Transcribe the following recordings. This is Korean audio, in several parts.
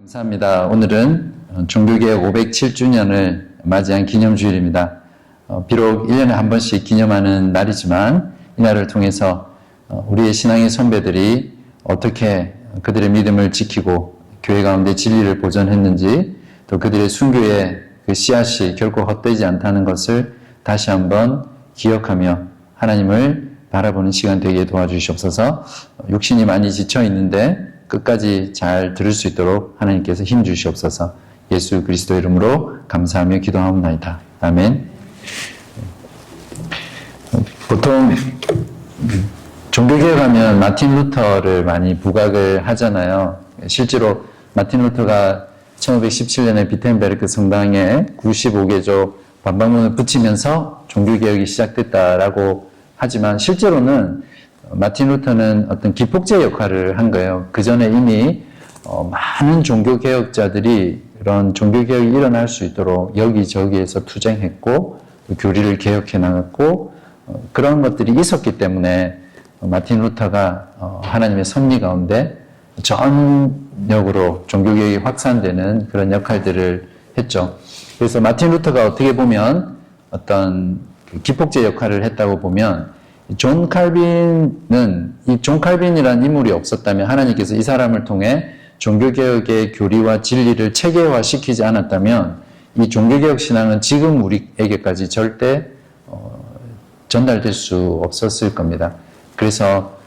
감사합니다. 오늘은 종교개혁 507주년을 맞이한 기념주일입니다. 비록 1년에 한 번씩 기념하는 날이지만 이 날을 통해서 우리의 신앙의 선배들이 어떻게 그들의 믿음을 지키고 교회 가운데 진리를 보존했는지, 또 그들의 순교의 그 씨앗이 결코 헛되지 않다는 것을 다시 한번 기억하며 하나님을 바라보는 시간 되게 도와주시옵소서. 육신이 많이 지쳐 있는데 끝까지 잘 들을 수 있도록 하나님께서 힘 주시옵소서. 예수 그리스도 이름으로 감사하며 기도하옵나이다. 아멘. 보통 종교개혁하면 마틴 루터를 많이 부각을 하잖아요. 실제로 마틴 루터가 1517년에 비텐베르크 성당에 95개조 반박문을 붙이면서 종교개혁이 시작됐다라고 하지만 실제로는 마틴 루터는 어떤 기폭제 역할을 한 거예요. 그 전에 이미 많은 종교개혁자들이 이런 종교개혁이 일어날 수 있도록 여기저기에서 투쟁했고 교리를 개혁해 나갔고 그런 것들이 있었기 때문에 마틴 루터가 하나님의 섭리 가운데 전역으로 종교개혁이 확산되는 그런 역할들을 했죠. 그래서 마틴 루터가 어떻게 보면 어떤 기폭제 역할을 했다고 보면 존 칼빈은 이 존 칼빈이라는 인물이 없었다면 하나님께서 이 사람을 통해 종교개혁의 교리와 진리를 체계화시키지 않았다면 이 종교개혁 신앙은 지금 우리에게까지 절대 전달될 수 없었을 겁니다. 그래서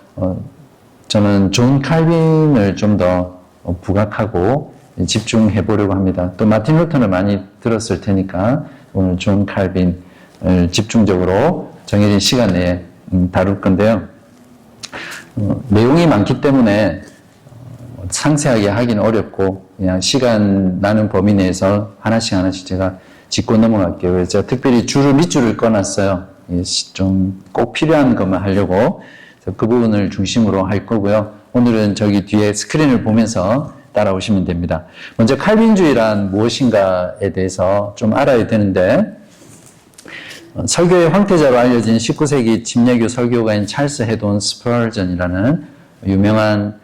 저는 존 칼빈을 좀 더 부각하고 집중해 보려고 합니다. 또 마틴 루터는 많이 들었을 테니까 오늘 존 칼빈을 집중적으로 정해진 시간 내에 다룰 건데요. 내용이 많기 때문에 상세하게 하기는 어렵고 그냥 시간 나는 범위 내에서 하나씩 제가 짚고 넘어갈게요. 그래서 제가 특별히 밑줄을 꺼놨어요. 좀 꼭 필요한 것만 하려고. 그래서 그 부분을 중심으로 할 거고요. 오늘은 저기 뒤에 스크린을 보면서 따라오시면 됩니다. 먼저 칼빈주의란 무엇인가에 대해서 좀 알아야 되는데, 설교의 황태자로 알려진 19세기 침례교 설교가인 찰스 헤돈 스펄전이라는 유명한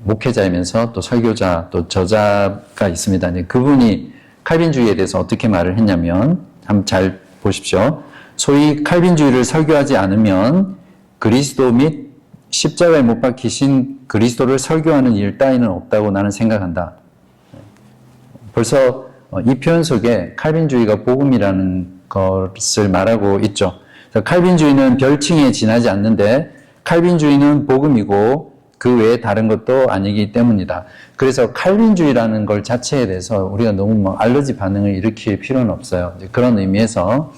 목회자이면서 또 설교자 또 저자가 있습니다. 그분이 칼빈주의에 대해서 어떻게 말을 했냐면, 한번 잘 보십시오. 소위 칼빈주의를 설교하지 않으면 그리스도 및 십자가에 못 박히신 그리스도를 설교하는 일 따위는 없다고 나는 생각한다. 벌써 이 표현 속에 칼빈주의가 복음이라는 것을 말하고 있죠. 칼빈주의는 별칭에 지나지 않는데 칼빈주의는 복음이고 그 외에 다른 것도 아니기 때문이다. 그래서 칼빈주의라는 것 자체에 대해서 우리가 너무 알러지 반응을 일으킬 필요는 없어요. 그런 의미에서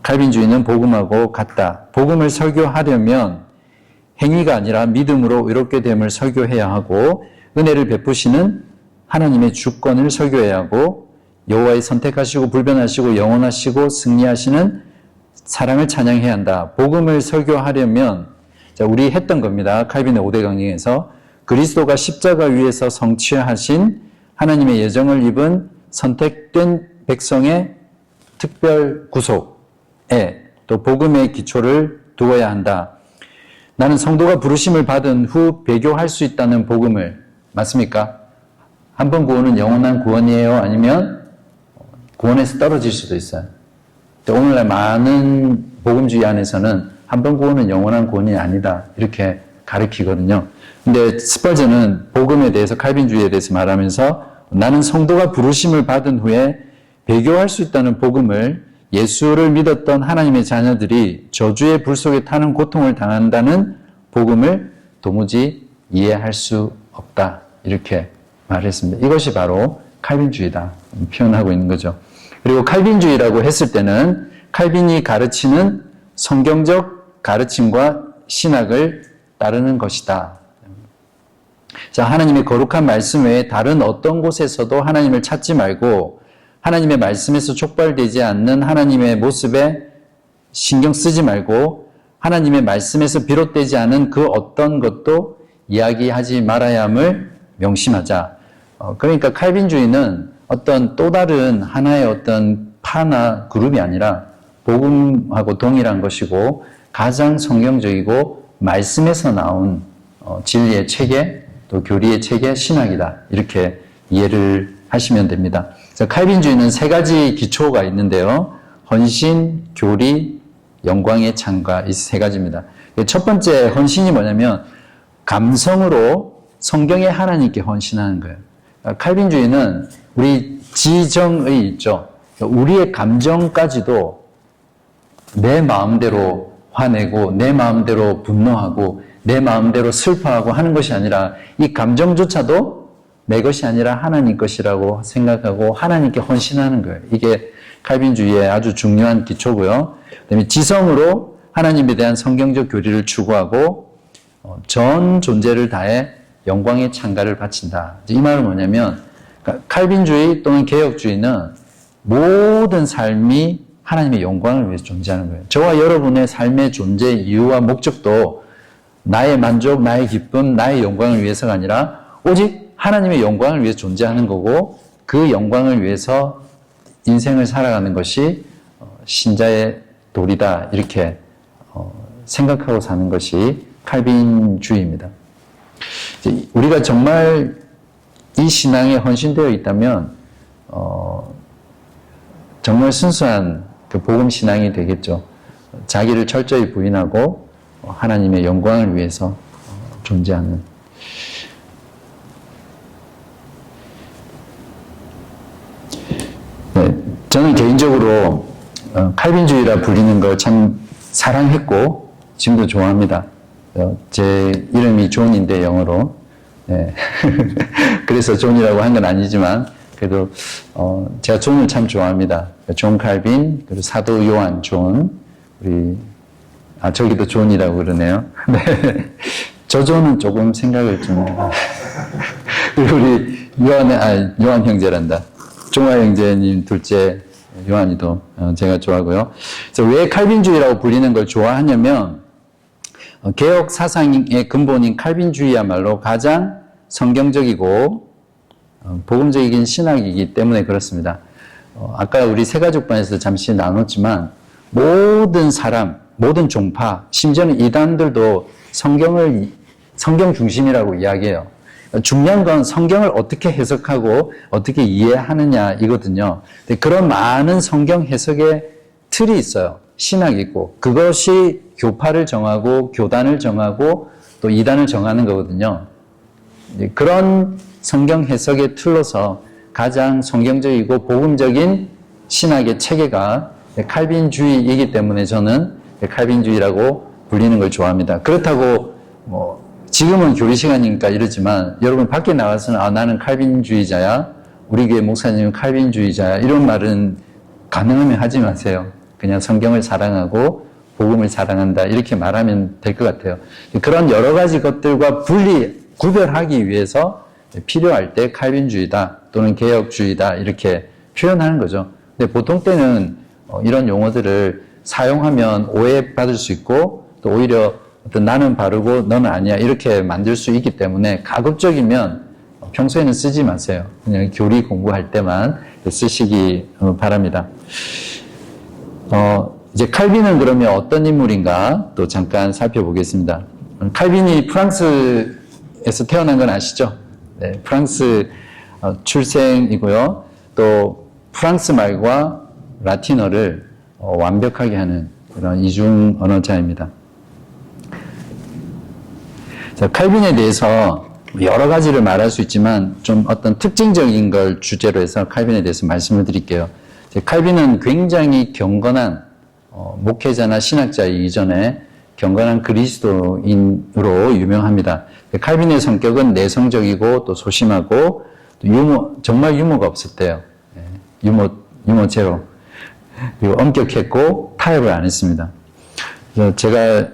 칼빈주의는 복음하고 같다. 복음을 설교하려면 행위가 아니라 믿음으로 의롭게 됨을 설교해야 하고 은혜를 베푸시는 하나님의 주권을 설교해야 하고 여호와의 선택하시고 불변하시고 영원하시고 승리하시는 사랑을 찬양해야 한다. 복음을 설교하려면 우리 했던 겁니다. 칼빈의 5대 강령에서 그리스도가 십자가 위에서 성취하신 하나님의 예정을 입은 선택된 백성의 특별 구속에 또 복음의 기초를 두어야 한다. 나는 성도가 부르심을 받은 후 배교할 수 있다는 복음을, 맞습니까? 한 번 구원은 영원한 구원이에요? 아니면 구원에서 떨어질 수도 있어요. 오늘날 많은 복음주의 안에서는 한 번 구원은 영원한 구원이 아니다 이렇게 가르치거든요. 근데 스펄전은 복음에 대해서, 칼빈주의에 대해서 말하면서 나는 성도가 부르심을 받은 후에 배교할 수 있다는 복음을, 예수를 믿었던 하나님의 자녀들이 저주의 불 속에 타는 고통을 당한다는 복음을 도무지 이해할 수 없다 이렇게 말했습니다. 이것이 바로 칼빈주의다 표현하고 있는 거죠. 그리고 칼빈주의라고 했을 때는 칼빈이 가르치는 성경적 가르침과 신학을 따르는 것이다. 자, 하나님의 거룩한 말씀 외에 다른 어떤 곳에서도 하나님을 찾지 말고 하나님의 말씀에서 촉발되지 않는 하나님의 모습에 신경 쓰지 말고 하나님의 말씀에서 비롯되지 않은 그 어떤 것도 이야기하지 말아야 함을 명심하자. 그러니까 칼빈주의는 어떤 또 다른 하나의 어떤 파나 그룹이 아니라 복음하고 동일한 것이고 가장 성경적이고 말씀에서 나온 진리의 체계 또 교리의 체계 신학이다 이렇게 이해를 하시면 됩니다. 그래서 칼빈주의는 세 가지 기초가 있는데요. 헌신, 교리, 영광의 창가 이 세 가지입니다. 첫 번째 헌신이 뭐냐면 감성으로 성경의 하나님께 헌신하는 거예요. 칼빈주의는 우리 지정의 있죠. 우리의 감정까지도 내 마음대로 화내고 내 마음대로 분노하고 내 마음대로 슬퍼하고 하는 것이 아니라 이 감정조차도 내 것이 아니라 하나님 것이라고 생각하고 하나님께 헌신하는 거예요. 이게 칼빈주의의 아주 중요한 기초고요. 그다음에 지성으로 하나님에 대한 성경적 교리를 추구하고 전 존재를 다해 영광의 찬가를 바친다. 이 말은 뭐냐면 칼빈주의 또는 개혁주의는 모든 삶이 하나님의 영광을 위해서 존재하는 거예요. 저와 여러분의 삶의 존재 이유와 목적도 나의 만족, 나의 기쁨, 나의 영광을 위해서가 아니라 오직 하나님의 영광을 위해서 존재하는 거고 그 영광을 위해서 인생을 살아가는 것이 신자의 도리다 이렇게 생각하고 사는 것이 칼빈주의입니다. 우리가 정말 이 신앙에 헌신되어 있다면 정말 순수한 그 복음 신앙이 되겠죠. 자기를 철저히 부인하고 하나님의 영광을 위해서 존재하는. 네, 저는 개인적으로 칼빈주의라 불리는 걸 참 사랑했고 지금도 좋아합니다. 제 이름이 존인데 영어로. 네. 그래서 존이라고 한 건 아니지만 그래도 제가 존을 참 좋아합니다. 존 칼빈, 그리고 사도 요한 존, 우리 저기도 존이라고 그러네요. 네. 저 존은 조금 생각을 좀 그리고 우리 요한 형제란다. 종화 형제님 둘째 요한이도 제가 좋아하고요. 그래서 왜 칼빈주의라고 불리는 걸 좋아하냐면 개혁 사상의 근본인 칼빈주의야말로 가장 성경적이고 복음적인 신학이기 때문에 그렇습니다. 아까 우리 세가족반에서 잠시 나눴지만 모든 사람, 모든 종파, 심지어는 이단들도 성경 중심이라고 이야기해요. 중요한 건 성경을 어떻게 해석하고 어떻게 이해하느냐 이거든요. 근데 그런 많은 성경 해석의 틀이 있어요. 신학이 있고 그것이 교파를 정하고 교단을 정하고 또 이단을 정하는 거거든요. 그런 성경 해석의 틀로서 가장 성경적이고 복음적인 신학의 체계가 칼빈주의이기 때문에 저는 칼빈주의라고 불리는 걸 좋아합니다. 그렇다고 지금은 교리 시간이니까 이러지만 여러분 밖에 나가서는 나는 칼빈주의자야, 우리 교회 목사님은 칼빈주의자야 이런 말은 가능하면 하지 마세요. 그냥 성경을 사랑하고 복음을 사랑한다 이렇게 말하면 될 것 같아요. 그런 여러 가지 것들과 구별하기 위해서 필요할 때 칼빈주의다 또는 개혁주의다 이렇게 표현하는 거죠. 근데 보통 때는 이런 용어들을 사용하면 오해받을 수 있고 또 오히려 어떤 나는 바르고 너는 아니야 이렇게 만들 수 있기 때문에 가급적이면 평소에는 쓰지 마세요. 그냥 교리 공부할 때만 쓰시기 바랍니다. 이제 칼빈은 그러면 어떤 인물인가 또 잠깐 살펴보겠습니다. 칼빈이 프랑스에서 태어난 건 아시죠? 네, 프랑스 출생이고요. 또 프랑스 말과 라틴어를 완벽하게 하는 그런 이중 언어자입니다. 자, 칼빈에 대해서 여러 가지를 말할 수 있지만 좀 어떤 특징적인 걸 주제로 해서 칼빈에 대해서 말씀을 드릴게요. 칼빈은 굉장히 경건한 목회자나 신학자이기 전에 경건한 그리스도인으로 유명합니다. 칼빈의 성격은 내성적이고 또 소심하고 또 정말 유머가 없었대요. 유머 제로. 그리고 엄격했고 타협을 안 했습니다. 그래서 제가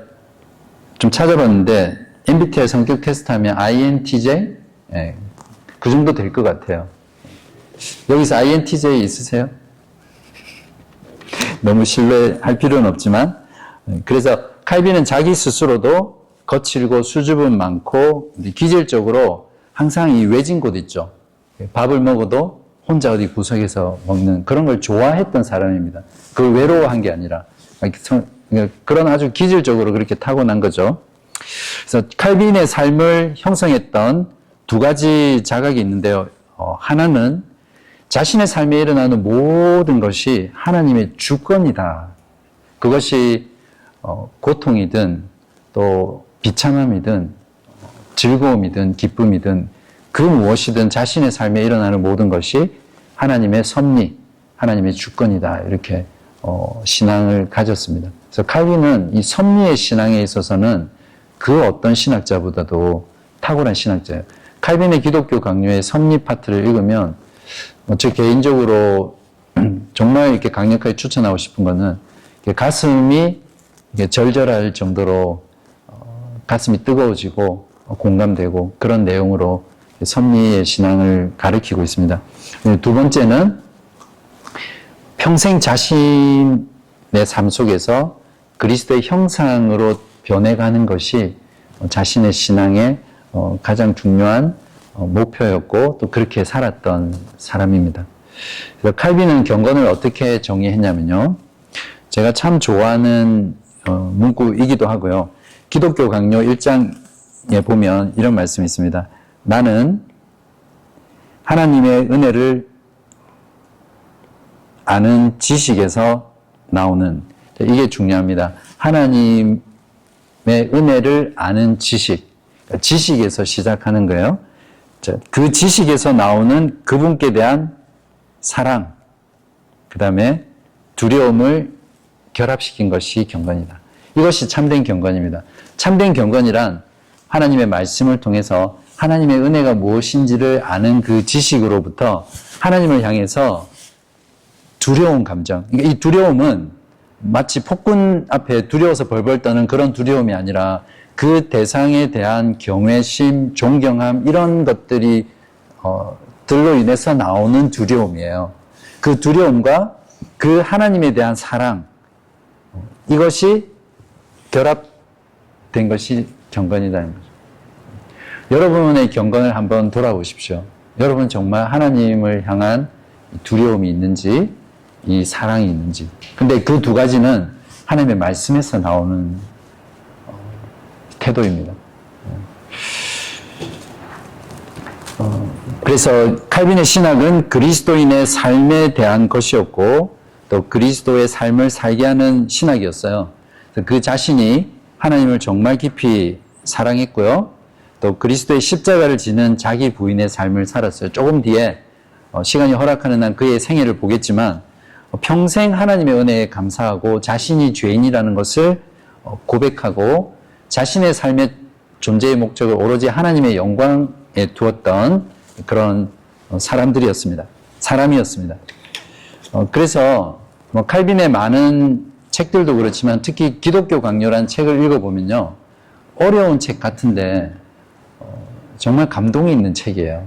좀 찾아봤는데 MBTI 성격 테스트 하면 INTJ? 그 정도 될 것 같아요. 여기서 INTJ 있으세요? 너무 신뢰할 필요는 없지만 그래서 칼빈은 자기 스스로도 거칠고 수줍음 많고 기질적으로 항상 이 외진 곳 있죠. 밥을 먹어도 혼자 어디 구석에서 먹는 그런 걸 좋아했던 사람입니다. 그걸 외로워한 게 아니라 그런 아주 기질적으로 그렇게 타고난 거죠. 그래서 칼빈의 삶을 형성했던 두 가지 자각이 있는데요. 하나는 자신의 삶에 일어나는 모든 것이 하나님의 주권이다. 그것이 고통이든 또 비참함이든 즐거움이든 기쁨이든 그 무엇이든 자신의 삶에 일어나는 모든 것이 하나님의 섭리, 하나님의 주권이다. 이렇게 신앙을 가졌습니다. 그래서 칼빈은 이 섭리의 신앙에 있어서는 그 어떤 신학자보다도 탁월한 신학자예요. 칼빈의 기독교 강요의 섭리 파트를 읽으면 저 개인적으로 정말 이렇게 강력하게 추천하고 싶은 거는 가슴이 절절할 정도로 가슴이 뜨거워지고 공감되고 그런 내용으로 섭리의 신앙을 가르치고 있습니다. 두 번째는 평생 자신의 삶 속에서 그리스도의 형상으로 변해가는 것이 자신의 신앙의 가장 중요한 목표였고 또 그렇게 살았던 사람입니다. 그래서 칼빈은 경건을 어떻게 정의했냐면요. 제가 참 좋아하는 문구이기도 하고요. 기독교 강요 1장에 보면 이런 말씀이 있습니다. 나는 하나님의 은혜를 아는 지식에서 나오는, 이게 중요합니다. 하나님의 은혜를 아는 지식, 지식에서 시작하는 거예요. 그 지식에서 나오는 그분께 대한 사랑, 그 다음에 두려움을 결합시킨 것이 경건이다. 이것이 참된 경건입니다. 참된 경건이란 하나님의 말씀을 통해서 하나님의 은혜가 무엇인지를 아는 그 지식으로부터 하나님을 향해서 두려운 감정, 이 두려움은 마치 폭군 앞에 두려워서 벌벌 떠는 그런 두려움이 아니라 그 대상에 대한 경외심, 존경함 이런 것들이 들로 인해서 나오는 두려움이에요. 그 두려움과 그 하나님에 대한 사랑, 이것이 결합된 것이 경건이라는 거죠. 여러분의 경건을 한번 돌아보십시오. 여러분 정말 하나님을 향한 두려움이 있는지 이 사랑이 있는지. 근데 그 두 가지는 하나님의 말씀에서 나오는 태도입니다. 그래서 칼빈의 신학은 그리스도인의 삶에 대한 것이었고 또 그리스도의 삶을 살게 하는 신학이었어요. 그 자신이 하나님을 정말 깊이 사랑했고요. 또 그리스도의 십자가를 지는 자기 부인의 삶을 살았어요. 조금 뒤에 시간이 허락하는 한 그의 생애를 보겠지만 평생 하나님의 은혜에 감사하고 자신이 죄인이라는 것을 고백하고 자신의 삶의 존재의 목적을 오로지 하나님의 영광에 두었던 그런 사람이었습니다. 그래서 칼빈의 많은 책들도 그렇지만 특히 기독교 강요란 책을 읽어보면요. 어려운 책 같은데 정말 감동이 있는 책이에요.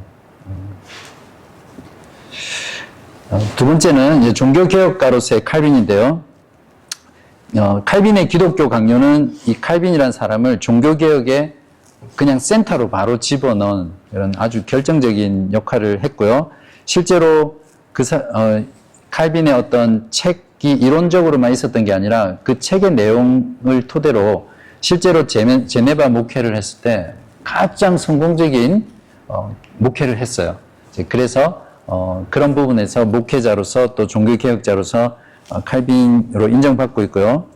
두 번째는 이제 종교개혁가로서의 칼빈인데요. 칼빈의 기독교 강요는 이 칼빈이라는 사람을 종교개혁의 그냥 센터로 바로 집어넣은 이런 아주 결정적인 역할을 했고요. 실제로 칼빈의 어떤 책이 이론적으로만 있었던 게 아니라 그 책의 내용을 토대로 실제로 제네바 목회를 했을 때 가장 성공적인 목회를 했어요. 그래서 그런 부분에서 목회자로서 또 종교개혁자로서 칼빈으로 인정받고 있고요.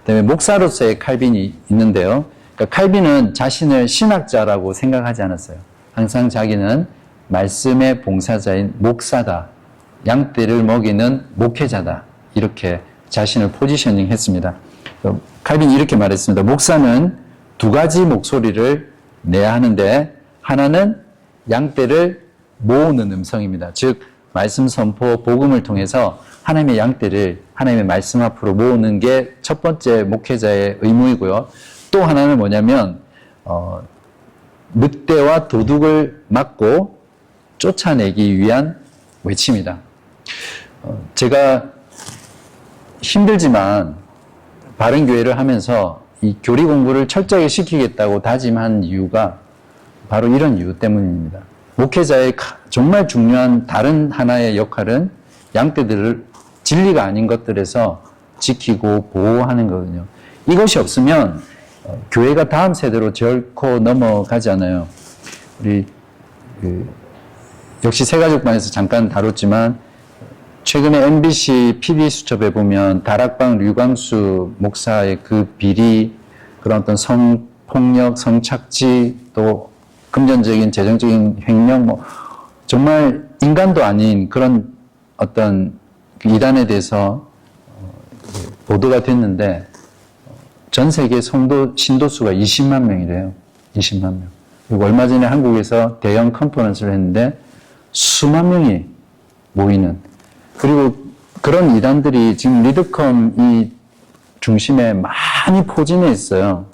그다음에 목사로서의 칼빈이 있는데요. 그러니까 칼빈은 자신을 신학자라고 생각하지 않았어요. 항상 자기는 말씀의 봉사자인 목사다, 양떼를 먹이는 목회자다, 이렇게 자신을 포지셔닝 했습니다. 칼빈이 이렇게 말했습니다. 목사는 두 가지 목소리를 내야 하는데 하나는 양떼를 모으는 음성입니다. 즉 말씀 선포, 복음을 통해서 하나님의 양떼를 하나님의 말씀 앞으로 모으는 게 첫 번째 목회자의 의무이고요. 또 하나는 뭐냐면 늑대와 도둑을 막고 쫓아내기 위한 외침이다. 제가 힘들지만 바른교회를 하면서 이 교리 공부를 철저하게 시키겠다고 다짐한 이유가 바로 이런 이유 때문입니다. 목회자의 정말 중요한 다른 하나의 역할은 양떼들을 진리가 아닌 것들에서 지키고 보호하는 거거든요. 이것이 없으면 교회가 다음 세대로 결코 넘어가지 않아요. 우리 역시 새가족방에서 잠깐 다뤘지만 최근에 MBC PD 수첩에 보면 다락방 류광수 목사의 그 비리, 그런 어떤 성폭력, 성착취, 또 금전적인, 재정적인 횡령, 뭐 정말 인간도 아닌 그런 어떤 이단에 대해서 보도가 됐는데 전 세계 신도수가 20만 명이래요. 20만 명. 그리고 얼마 전에 한국에서 대형 컨퍼런스를 했는데 수만 명이 모이는, 그리고 그런 이단들이 지금 리드컴 이 중심에 많이 포진해 있어요.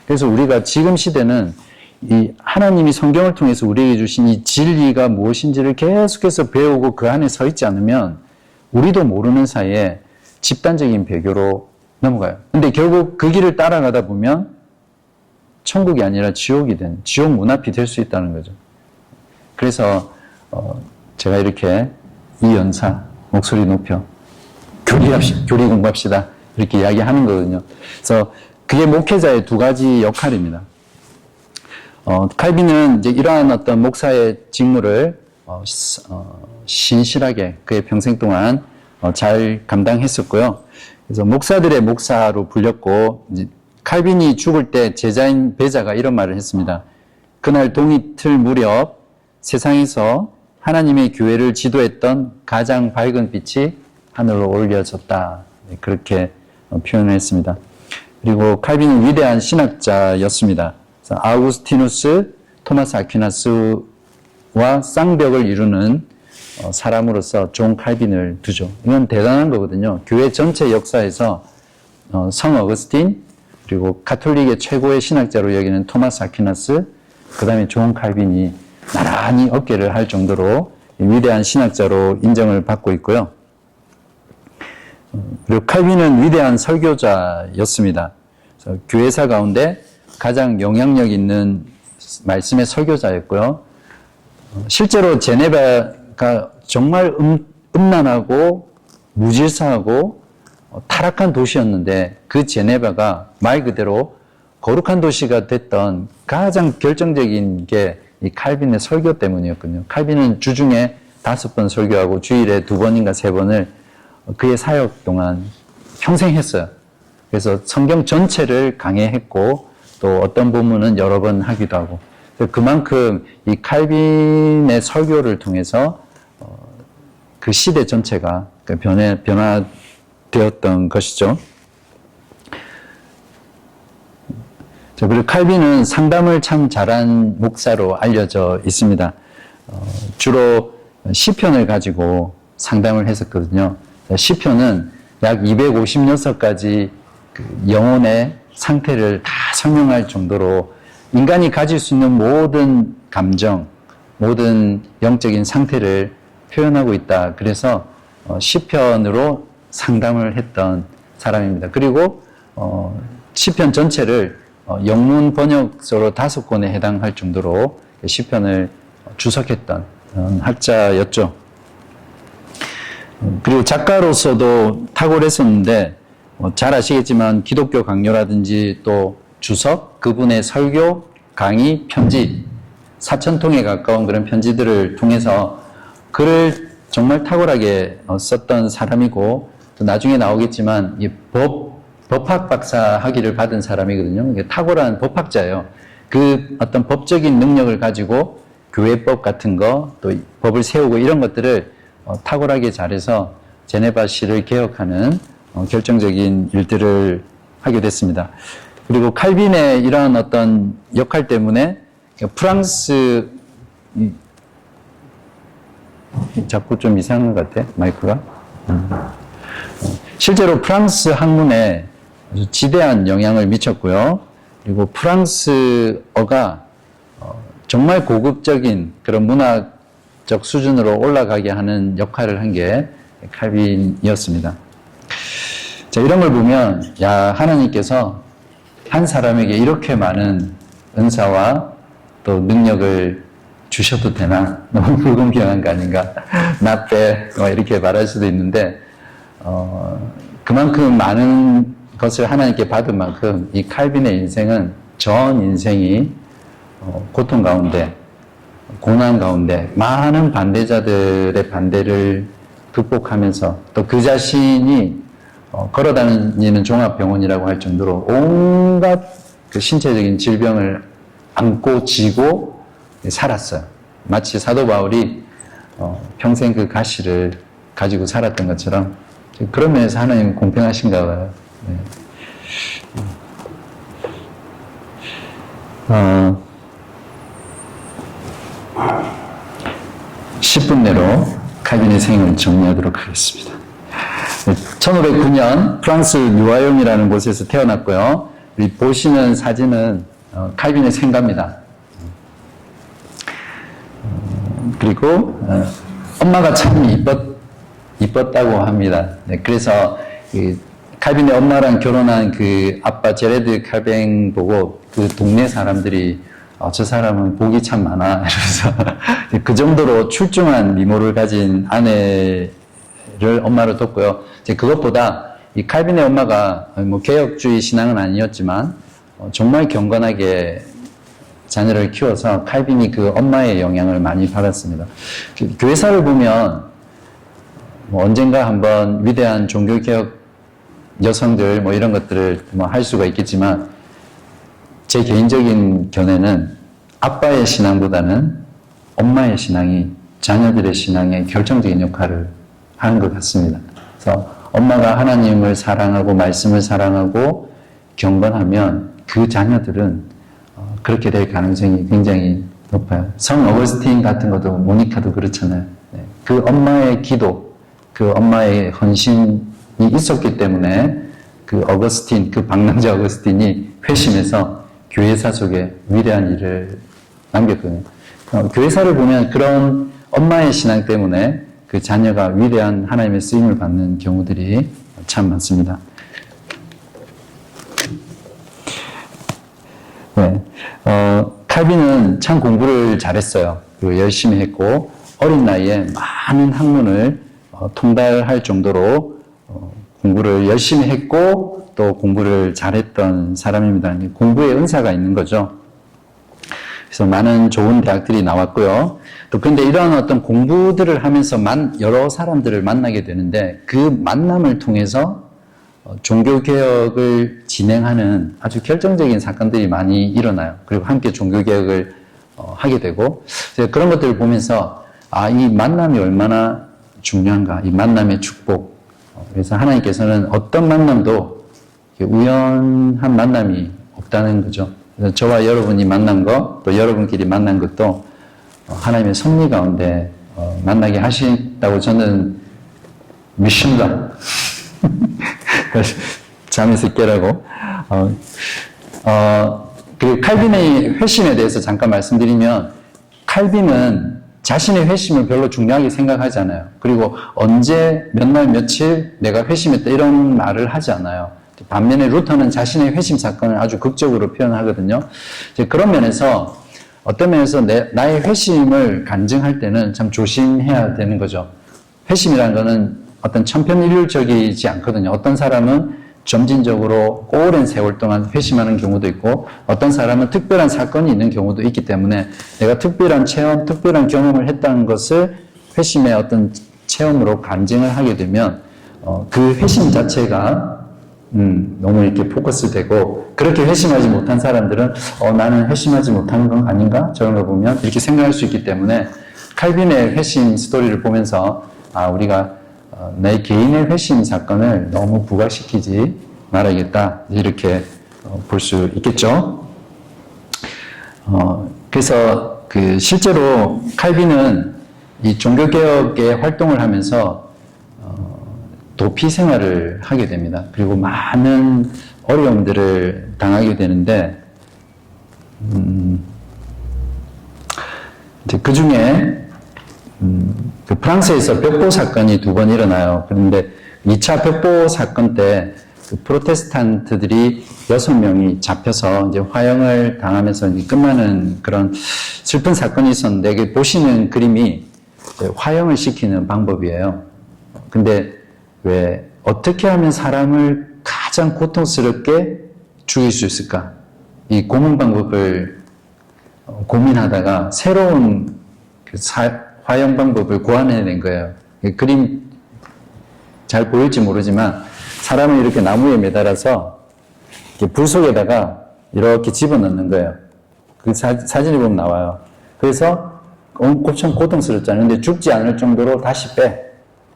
그래서 우리가 지금 시대는 이 하나님이 성경을 통해서 우리에게 주신 이 진리가 무엇인지를 계속해서 배우고 그 안에 서 있지 않으면 우리도 모르는 사이에 집단적인 배교로 넘어가요. 근데 결국 그 길을 따라가다 보면 천국이 아니라 지옥이 되는, 지옥 문 앞이 될 수 있다는 거죠. 그래서 제가 이렇게 이 연사 목소리 높여 교리 공부합시다 이렇게 이야기하는 거거든요. 그래서 그게 목회자의 두 가지 역할입니다. 칼빈은 이제 이러한 어떤 목사의 직무를 신실하게 그의 평생 동안 잘 감당했었고요. 그래서 목사들의 목사로 불렸고, 이제 칼빈이 죽을 때 제자인 베자가 이런 말을 했습니다. 그날 동이틀 무렵 세상에서 하나님의 교회를 지도했던 가장 밝은 빛이 하늘로 올려졌다. 그렇게 표현을 했습니다. 그리고 칼빈은 위대한 신학자였습니다. 아우구스티누스, 토마스 아퀴나스와 쌍벽을 이루는 사람으로서 존 칼빈을 두죠. 이건 대단한 거거든요. 교회 전체 역사에서 성 어거스틴, 그리고 가톨릭의 최고의 신학자로 여기는 토마스 아퀴나스, 그 다음에 존 칼빈이 나란히 어깨를 할 정도로 위대한 신학자로 인정을 받고 있고요. 그리고 칼빈은 위대한 설교자였습니다. 그래서 교회사 가운데 가장 영향력 있는 말씀의 설교자였고요. 실제로 제네바가 정말 음란하고 무질서하고 타락한 도시였는데 그 제네바가 말 그대로 거룩한 도시가 됐던 가장 결정적인 게 이 칼빈의 설교 때문이었거든요. 칼빈은 주중에 5번 설교하고 주일에 2번인가 3번을 그의 사역 동안 평생 했어요. 그래서 성경 전체를 강해했고 또 어떤 부분은 여러 번 하기도 하고, 그만큼 이 칼빈의 설교를 통해서 그 시대 전체가 변화되었던 것이죠. 그리고 칼빈은 상담을 참 잘한 목사로 알려져 있습니다. 주로 시편을 가지고 상담을 했었거든요. 시편은 약 256가지 영혼의 상태를 다 설명할 정도로 인간이 가질 수 있는 모든 감정, 모든 영적인 상태를 표현하고 있다. 그래서 시편으로 상담을 했던 사람입니다. 그리고 시편 전체를 영문 번역서로 5권에 해당할 정도로 시편을 주석했던 학자였죠. 그리고 작가로서도 탁월했었는데 잘 아시겠지만 기독교 강요라든지 또 주석, 그분의 설교, 강의, 편지, 4,000통에 가까운 그런 편지들을 통해서 글을 정말 탁월하게 썼던 사람이고, 또 나중에 나오겠지만 이 법학 박사 학위를 받은 사람이거든요. 탁월한 법학자예요. 그 어떤 법적인 능력을 가지고 교회법 같은 거, 또 법을 세우고 이런 것들을 탁월하게 잘해서 제네바시를 개혁하는 결정적인 일들을 하게 됐습니다. 그리고 칼빈의 이러한 어떤 역할 때문에 프랑스, 자꾸 좀 이상한 것 같아, 마이크가. 실제로 프랑스 학문에 아주 지대한 영향을 미쳤고요. 그리고 프랑스어가 정말 고급적인 그런 문화적 수준으로 올라가게 하는 역할을 한 게 칼빈이었습니다. 자, 이런 걸 보면, 야, 하나님께서 한 사람에게 이렇게 많은 은사와 또 능력을 주셔도 되나? 너무 불공평한 거 아닌가? 나빼 이렇게 말할 수도 있는데, 그만큼 많은 것을 하나님께 받은 만큼 이 칼빈의 인생은 전 인생이 고통 가운데 고난 가운데 많은 반대자들의 반대를 극복하면서 또 그 자신이 걸어다니는 종합병원이라고 할 정도로 온갖 그 신체적인 질병을 안고 지고 살았어요. 마치 사도 바울이 평생 그 가시를 가지고 살았던 것처럼 그런 면에서 하나님은 공평하신가 봐요. 네. 10분 내로 칼빈의 생을 정리하도록 하겠습니다. 1509년 프랑스 류아용이라는 곳에서 태어났고요. 이 보시는 사진은 칼빈의 생가입니다. 그리고 엄마가 참 이뻤다고 합니다. 네, 그래서 칼빈의 엄마랑 결혼한 그 아빠 제레드 칼뱅 보고 그 동네 사람들이 저 사람은 복이 참 많아 이러면서 그 정도로 출중한 미모를 가진 아내를 엄마로 뒀고요. 그것보다 이 칼빈의 엄마가 뭐 개혁주의 신앙은 아니었지만 정말 경건하게 자녀를 키워서 칼빈이 그 엄마의 영향을 많이 받았습니다. 교회사를 보면 뭐 언젠가 한번 위대한 종교개혁 여성들 뭐 이런 것들을 뭐 할 수가 있겠지만 제 개인적인 견해는 아빠의 신앙보다는 엄마의 신앙이 자녀들의 신앙에 결정적인 역할을 하는 것 같습니다. 그래서 엄마가 하나님을 사랑하고 말씀을 사랑하고 경건하면 그 자녀들은 그렇게 될 가능성이 굉장히 높아요. 성 어거스틴 같은 것도 모니카도 그렇잖아요. 그 엄마의 기도, 그 엄마의 헌신이 있었기 때문에 그 어거스틴, 그 방랑자 어거스틴이 회심해서 교회사 속에 위대한 일을 남겼거든요. 교회사를 보면 그런 엄마의 신앙 때문에 그 자녀가 위대한 하나님의 쓰임을 받는 경우들이 참 많습니다. 네. 칼빈은 참 공부를 잘했어요. 그리고 열심히 했고 어린 나이에 많은 학문을 통달할 정도로 공부를 열심히 했고 또 공부를 잘했던 사람입니다. 공부에 은사가 있는 거죠. 그래서 많은 좋은 대학들이 나왔고요. 또 근데 이러한 어떤 공부들을 하면서 여러 사람들을 만나게 되는데 그 만남을 통해서 종교개혁을 진행하는 아주 결정적인 사건들이 많이 일어나요. 그리고 함께 종교개혁을 하게 되고 그런 것들을 보면서 이 만남이 얼마나 중요한가, 이 만남의 축복. 그래서 하나님께서는 어떤 만남도 우연한 만남이 없다는 거죠. 그래서 저와 여러분이 만난 것, 또 여러분끼리 만난 것도 하나님의 섭리 가운데 만나게 하신다고 저는 믿습니다. 잠에서 깨라고. 그리고 칼빈의 회심에 대해서 잠깐 말씀드리면 칼빈은 자신의 회심을 별로 중요하게 생각하지 않아요. 그리고 언제 몇 날 며칠 내가 회심했다 이런 말을 하지 않아요. 반면에 루터는 자신의 회심 사건을 아주 극적으로 표현하거든요. 그런 면에서 어떤 면에서 나의 회심을 간증할 때는 참 조심해야 되는 거죠. 회심이라는 거는 어떤 천편일률적이지 않거든요. 어떤 사람은 점진적으로 오랜 세월 동안 회심하는 경우도 있고 어떤 사람은 특별한 사건이 있는 경우도 있기 때문에 내가 특별한 체험, 특별한 경험을 했다는 것을 회심의 어떤 체험으로 간증을 하게 되면 그 회심 자체가 너무 이렇게 포커스 되고 그렇게 회심하지 못한 사람들은 나는 회심하지 못한 건 아닌가? 저런 걸 보면 이렇게 생각할 수 있기 때문에 칼빈의 회심 스토리를 보면서 우리가 내 개인의 회심 사건을 너무 부각시키지 말아야겠다 이렇게 볼 수 있겠죠. 그래서 실제로 칼빈은 이 종교개혁의 활동을 하면서 도피 생활을 하게 됩니다. 그리고 많은 어려움들을 당하게 되는데 이제 그 중에 그 프랑스에서 벽보 사건이 2번 일어나요. 그런데 2차 벽보 사건 때 그 프로테스탄트들이 6명이 잡혀서 이제 화형을 당하면서 이제 끝나는 그런 슬픈 사건이 있었는데 여기 보시는 그림이 화형을 시키는 방법이에요. 근데 왜 어떻게 하면 사람을 가장 고통스럽게 죽일 수 있을까? 이 고문 방법을 고민하다가 새로운 화형 방법을 고안해낸 거예요. 그림 잘 보일지 모르지만 사람을 이렇게 나무에 매달아서 불 속에다가 이렇게 집어넣는 거예요. 그 사진을 보면 나와요. 그래서 엄청 고통스럽잖아요. 근데 죽지 않을 정도로 다시 빼.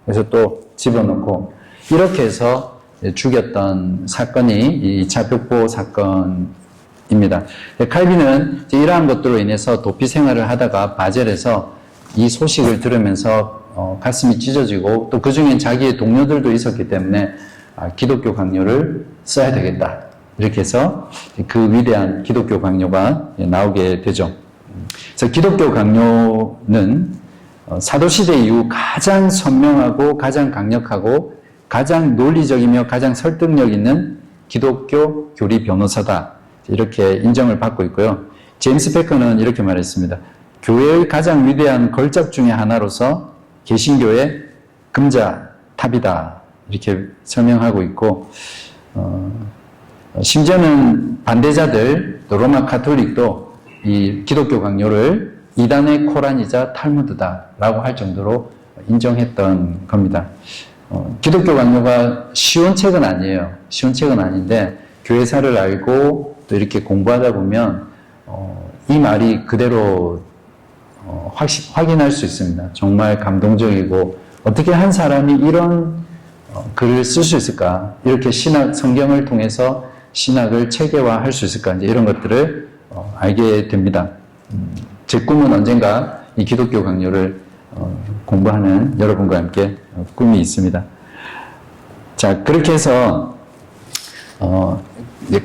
그래서 또 집어넣고 이렇게 해서 죽였던 사건이 이 2차 벽보 사건입니다. 칼빈은 이러한 것들로 인해서 도피 생활을 하다가 바젤에서 이 소식을 들으면서 가슴이 찢어지고 또 그 중엔 자기의 동료들도 있었기 때문에 기독교 강요를 써야 되겠다. 이렇게 해서 그 위대한 기독교 강요가 나오게 되죠. 그래서 기독교 강요는 사도시대 이후 가장 선명하고 가장 강력하고 가장 논리적이며 가장 설득력 있는 기독교 교리 변호사다. 이렇게 인정을 받고 있고요. 제임스 베커는 이렇게 말했습니다. 교회의 가장 위대한 걸작 중의 하나로서 개신교의 금자탑이다. 이렇게 설명하고 있고 심지어는 반대자들, 또 로마 카톨릭도 이 기독교 강요를 이단의 코란이자 탈무드다라고 할 정도로 인정했던 겁니다. 기독교 강요가 쉬운 책은 아니에요. 쉬운 책은 아닌데 교회사를 알고 또 이렇게 공부하다 보면 이 말이 그대로 확인할 수 있습니다. 정말 감동적이고 어떻게 한 사람이 이런 글을 쓸 수 있을까? 이렇게 성경을 통해서 신학을 체계화할 수 있을까? 이제 이런 것들을 알게 됩니다. 제 꿈은 언젠가 이 기독교 강요를 공부하는 여러분과 함께 꿈이 있습니다. 자, 그렇게 해서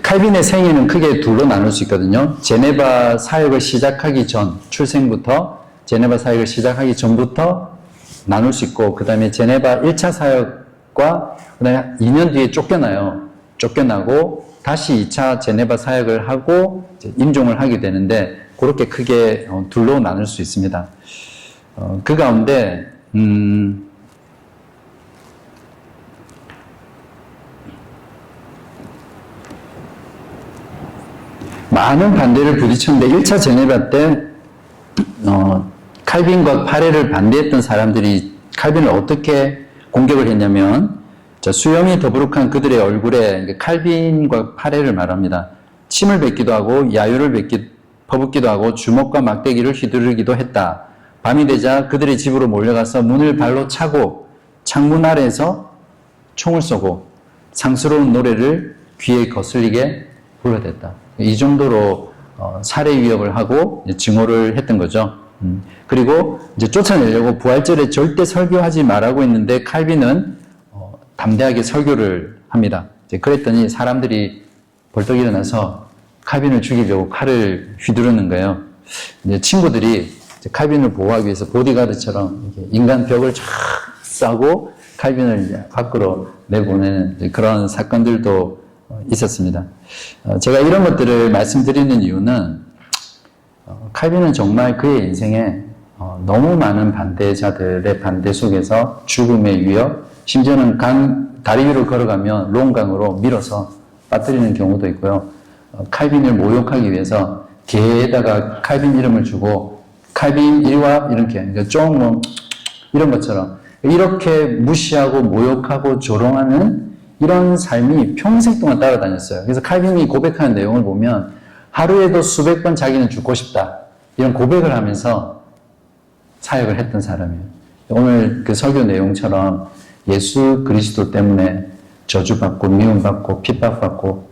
칼빈의 생애는 크게 둘로 나눌 수 있거든요. 제네바 사역을 시작하기 전, 출생부터 제네바 사역을 시작하기 전부터 나눌 수 있고, 그 다음에 제네바 1차 사역과 그 다음에 2년 뒤에 쫓겨나요. 쫓겨나고 다시 2차 제네바 사역을 하고 임종을 하게 되는데 그렇게 크게 둘로 나눌 수 있습니다. 그 가운데 많은 반대를 부딪혔는데 1차 제네바 때 칼빈과 파레를 반대했던 사람들이 칼빈을 어떻게 공격을 했냐면 수염이 더부룩한 그들의 얼굴에 칼빈과 파레를 말합니다. 침을 뱉기도 하고 야유를 퍼붓기도 하고 주먹과 막대기를 휘두르기도 했다. 밤이 되자 그들의 집으로 몰려가서 문을 발로 차고 창문 아래에서 총을 쏘고 상스러운 노래를 귀에 거슬리게 불러댔다. 이 정도로 살해 위협을 하고 증오를 했던 거죠. 그리고 이제 쫓아내려고 부활절에 절대 설교하지 말라고 했는데 칼빈은 담대하게 설교를 합니다. 이제 그랬더니 사람들이 벌떡 일어나서 칼빈을 죽이려고 칼을 휘두르는 거예요. 이제 친구들이 이제 칼빈을 보호하기 위해서 보디가드처럼 이렇게 인간 벽을 쫙 싸고 칼빈을 이제 밖으로 내보내는 그런 사건들도 있었습니다. 제가 이런 것들을 말씀드리는 이유는 칼빈은 정말 그의 인생에 너무 많은 반대자들의 반대 속에서 죽음의 위협, 심지어는 다리 위로 걸어가면 롱강으로 밀어서 빠뜨리는 경우도 있고요. 칼빈을 모욕하기 위해서 개에다가 칼빈 이름을 주고 칼빈 일와 이렇게 그러니까 이런 것처럼 이렇게 무시하고 모욕하고 조롱하는 이런 삶이 평생 동안 따라다녔어요. 그래서 칼빈이 고백하는 내용을 보면 하루에도 수백 번 자기는 죽고 싶다. 이런 고백을 하면서 사역을 했던 사람이에요. 오늘 그 설교 내용처럼 예수 그리스도 때문에 저주받고 미움받고 핍박받고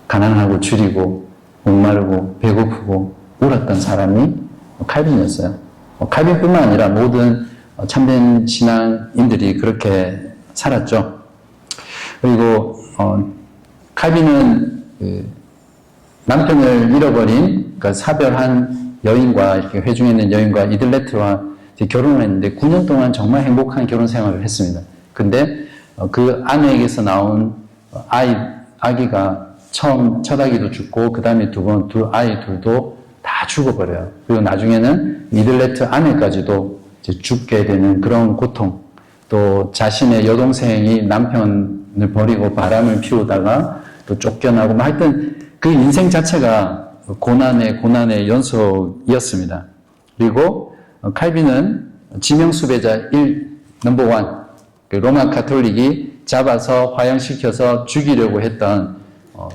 가난하고 줄이고 목마르고 배고프고 울었던 사람이 칼빈이었어요. 칼빈뿐만 아니라 모든 참된 신앙인들이 그렇게 살았죠. 그리고 칼빈은 남편을 잃어버린 그러니까 사별한 여인과 이렇게 회중에 있는 여인과 이들레트와 결혼을 했는데 9년 동안 정말 행복한 결혼 생활을 했습니다. 근데 그 아내에게서 나온 아기가 첫 아기도 죽고 그 다음에 두 아이 둘도 다 죽어버려요. 그리고 나중에는 이들레트 아내까지도 이제 죽게 되는 그런 고통, 또 자신의 여동생이 남편을 버리고 바람을 피우다가 또 쫓겨나고 하여튼 그 인생 자체가 고난의 연속이었습니다. 그리고 칼빈은 지명 수배자 1, 넘버 1, 로마 가톨릭이 잡아서 화형시켜서 죽이려고 했던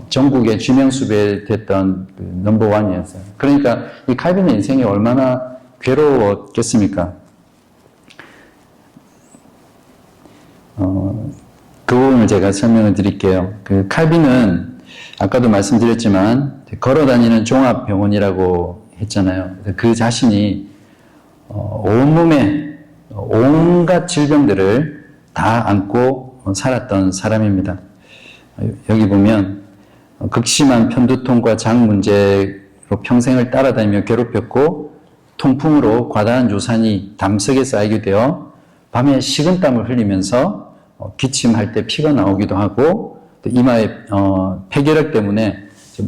전국에 지명 수배됐던 넘버 1이었어요. 그러니까 이 칼빈의 인생이 얼마나 괴로웠겠습니까? 그 부분을 제가 설명을 드릴게요. 그 칼빈은 아까도 말씀드렸지만 걸어다니는 종합병원이라고 했잖아요. 그 자신이 온몸에 온갖 질병들을 다 안고 살았던 사람입니다. 여기 보면 극심한 편두통과 장 문제로 평생을 따라다니며 괴롭혔고 통풍으로 과다한 유산이 담석에 쌓이게 되어 밤에 식은땀을 흘리면서 기침할 때 피가 나오기도 하고 또 이마에 폐결핵 때문에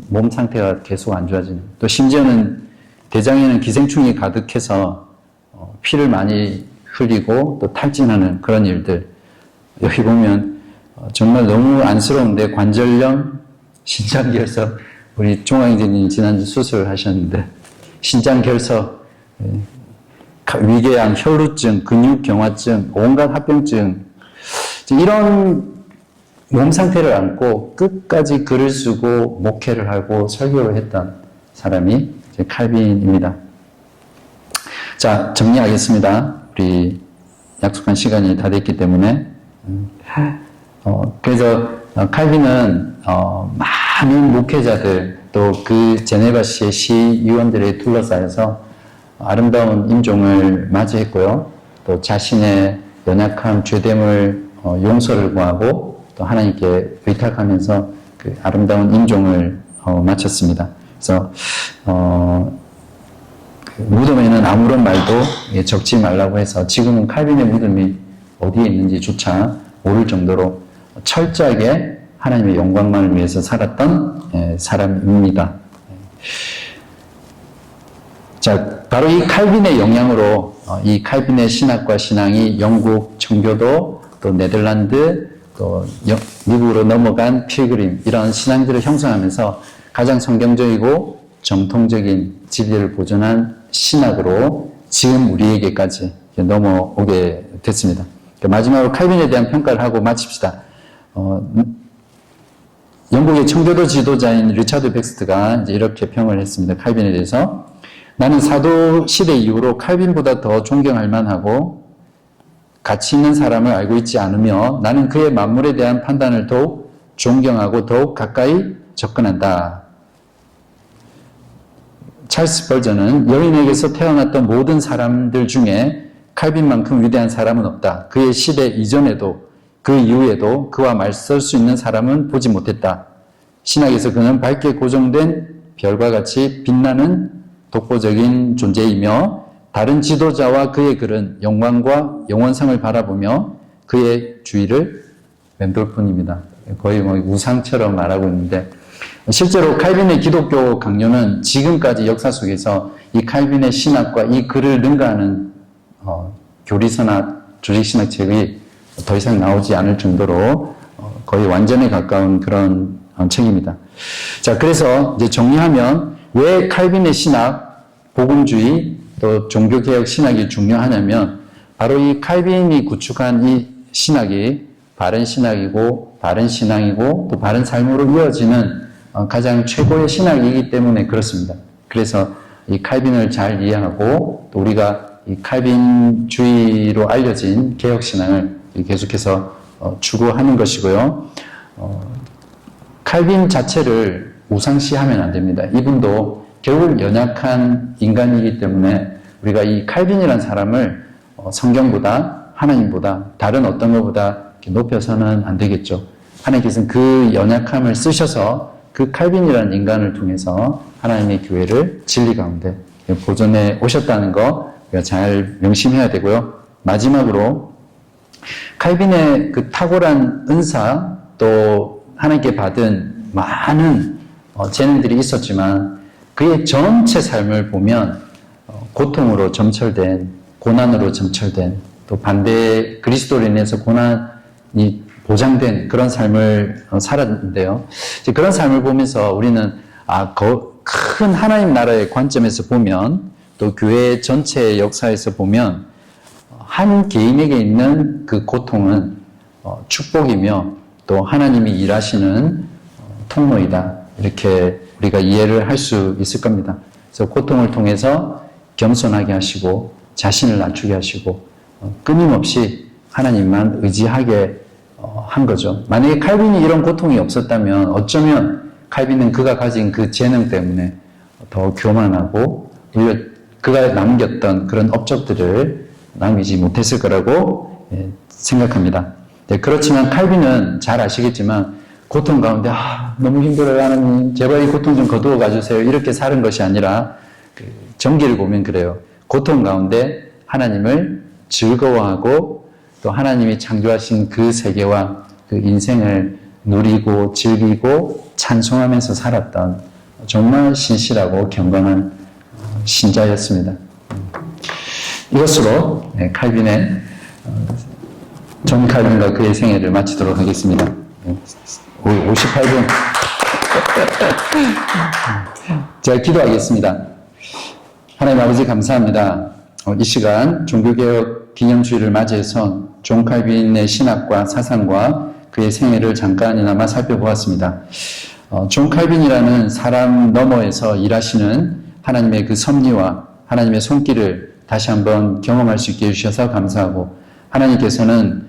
몸 상태가 계속 안 좋아지는, 또 심지어는 대장에는 기생충이 가득해서 피를 많이 흘리고 또 탈진하는 그런 일들. 여기 보면 정말 너무 안쓰러운데 관절염, 신장결석, 우리 종황이제님 지난주 수술하셨는데 신장결석, 위궤양, 혈루증, 근육경화증, 온갖 합병증, 이런 몸 상태를 안고 끝까지 글을 쓰고 목회를 하고 설교를 했던 사람이 칼빈입니다. 자, 정리하겠습니다. 우리 약속한 시간이 다 됐기 때문에. 그래서 칼빈은 많은 목회자들 또 그 제네바시의 시의원들에 둘러싸여서 아름다운 임종을 맞이했고요. 또 자신의 연약함, 죄됨을 용서를 구하고 또 하나님께 의탁하면서 그 아름다운 임종을 마쳤습니다. 그래서 그 무덤에는 아무런 말도 적지 말라고 해서 지금은 칼빈의 무덤이 어디에 있는지조차 모를 정도로 철저하게 하나님의 영광만을 위해서 살았던 사람입니다. 자, 바로 이 칼빈의 영향으로 이 칼빈의 신학과 신앙이 영국 청교도, 또 네덜란드, 또 미국으로 넘어간 필그림, 이런 신앙들을 형성하면서 가장 성경적이고 정통적인 진리를 보존한 신학으로 지금 우리에게까지 넘어오게 됐습니다. 마지막으로 칼빈에 대한 평가를 하고 마칩시다. 영국의 청교도 지도자인 리차드 백스트가 이제 이렇게 평을 했습니다. 칼빈에 대해서. 나는 사도 시대 이후로 칼빈보다 더 존경할 만하고 가치 있는 사람을 알고 있지 않으며 나는 그의 만물에 대한 판단을 더욱 존경하고 더욱 가까이 접근한다. 찰스 벌저는 여인에게서 태어났던 모든 사람들 중에 칼빈만큼 위대한 사람은 없다. 그의 시대 이전에도 그 이후에도 그와 맞설 수 있는 사람은 보지 못했다. 신학에서 그는 밝게 고정된 별과 같이 빛나는 독보적인 존재이며 다른 지도자와 그의 글은 영광과 영원성을 바라보며 그의 주위를 맴돌 뿐입니다. 거의 뭐 우상처럼 말하고 있는데 실제로 칼빈의 기독교 강요는 지금까지 역사 속에서 이 칼빈의 신학과 이 글을 능가하는 교리서나 조직신학책이 더 이상 나오지 않을 정도로 거의 완전에 가까운 그런 책입니다. 자, 그래서 이제 정리하면 왜 칼빈의 신학, 복음주의, 또 종교개혁 신학이 중요하냐면 바로 이 칼빈이 구축한 이 신학이 바른 신학이고 바른 신앙이고 또 바른 삶으로 이어지는 가장 최고의 신학이기 때문에 그렇습니다. 그래서 이 칼빈을 잘 이해하고 또 우리가 이 칼빈주의로 알려진 개혁신앙을 계속해서 추구하는 것이고요. 칼빈 자체를 우상시하면 안 됩니다. 이분도 결국 연약한 인간이기 때문에 우리가 이 칼빈이라는 사람을 성경보다 하나님보다 다른 어떤 것보다 높여서는 안 되겠죠. 하나님께서는 그 연약함을 쓰셔서 그 칼빈이라는 인간을 통해서 하나님의 교회를 진리 가운데 보존해 오셨다는 거 우리가 잘 명심해야 되고요. 마지막으로 칼빈의 그 탁월한 은사 또 하나님께 받은 많은 재능들이 있었지만 그의 전체 삶을 보면 고통으로 점철된, 고난으로 점철된, 또 반대 그리스도로 인해서 고난이 보장된 그런 삶을 살았는데요. 그런 삶을 보면서 우리는 큰 하나님 나라의 관점에서 보면 또 교회 전체의 역사에서 보면 한 개인에게 있는 그 고통은 축복이며 또 하나님이 일하시는 통로이다. 이렇게 우리가 이해를 할 수 있을 겁니다. 그래서 고통을 통해서 겸손하게 하시고 자신을 낮추게 하시고 끊임없이 하나님만 의지하게 한 거죠. 만약에 칼빈이 이런 고통이 없었다면 어쩌면 칼빈은 그가 가진 그 재능 때문에 더 교만하고 오히려 그가 남겼던 그런 업적들을 남기지 못했을 거라고 생각합니다. 네, 그렇지만 칼빈은 잘 아시겠지만 고통 가운데 너무 힘들어요 하나님 제발 이 고통 좀 거두어 가주세요 이렇게 사는 것이 아니라 전기를 보면 그래요. 고통 가운데 하나님을 즐거워하고 또 하나님이 창조하신 그 세계와 그 인생을 누리고 즐기고 찬송하면서 살았던 정말 신실하고 경건한 신자였습니다. 이것으로 칼빈의 존 칼빈과 그의 생애를 마치도록 하겠습니다. 58분. 제가 기도하겠습니다. 하나님 아버지 감사합니다. 이 시간 종교개혁 기념주일을 맞이해서 존 칼빈의 신학과 사상과 그의 생애를 잠깐이나마 살펴보았습니다. 존 칼빈이라는 사람 너머에서 일하시는 하나님의 그 섭리와 하나님의 손길을 다시 한번 경험할 수 있게 해주셔서 감사하고 하나님께서는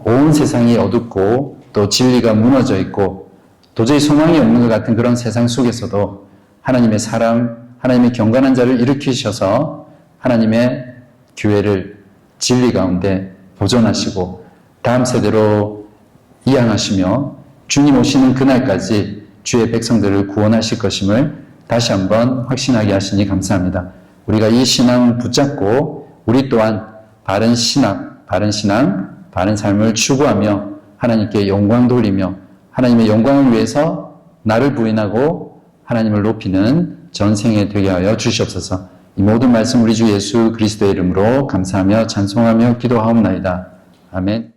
온 세상이 어둡고 또 진리가 무너져 있고 도저히 소망이 없는 것 같은 그런 세상 속에서도 하나님의 사람, 하나님의 경건한 자를 일으키셔서 하나님의 교회를 진리 가운데 보존하시고 다음 세대로 이양하시며 주님 오시는 그날까지 주의 백성들을 구원하실 것임을 다시 한번 확신하게 하시니 감사합니다. 우리가 이 신앙 붙잡고 우리 또한 바른 신앙, 바른 삶을 추구하며 하나님께 영광 돌리며 하나님의 영광을 위해서 나를 부인하고 하나님을 높이는 전생에 되게 하여 주시옵소서. 이 모든 말씀 우리 주 예수 그리스도의 이름으로 감사하며 찬송하며 기도하옵나이다. 아멘.